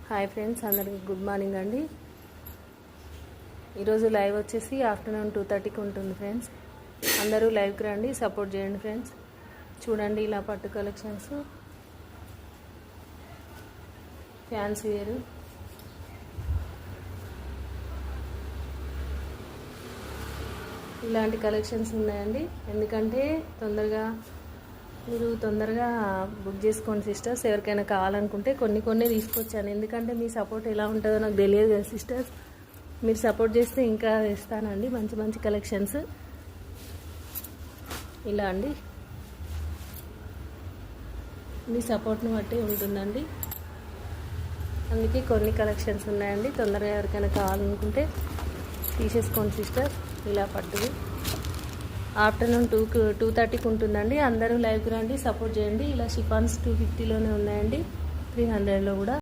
Hi friends, అందరికి good morning అండి. ఈరోజు లైవ్ వచ్చేసి ఆఫ్టర్నూన్ 2:30కి ఉంటుంది ఫ్రెండ్స్. అందరూ లైవ్కి రండి, సపోర్ట్ చేయండి ఫ్రెండ్స్. చూడండి, ఇలా పట్టు కలెక్షన్స్, ఫ్యాన్సీ వేరు, ఇలాంటి కలెక్షన్స్ ఉన్నాయండి. ఎందుకంటే మీరు తొందరగా బుక్ చేసుకోండి సిస్టర్స్. ఎవరికైనా కావాలనుకుంటే కొన్ని తీసుకొచ్చాను. ఎందుకంటే మీ సపోర్ట్ ఎలా ఉంటుందో నాకు తెలియదు కదా సిస్టర్స్. మీరు సపోర్ట్ చేస్తే ఇంకా ఇస్తానండి మంచి మంచి కలెక్షన్స్. ఇలా అండి, మీ సపోర్ట్ని బట్టి ఉంటుందండి. అందుకే కొన్ని కలెక్షన్స్ ఉన్నాయండి. తొందరగా ఎవరికైనా కావాలనుకుంటే తీసేసుకోండి సిస్టర్స్. ఇలా పట్టుది ఆఫ్టర్నూన్ 2:30కి ఉంటుందండి. అందరూ లైవ్కి రండి, సపోర్ట్ చేయండి. ఇలా షిఫాన్స్ 250లోనే ఉన్నాయండి, 300లో కూడా.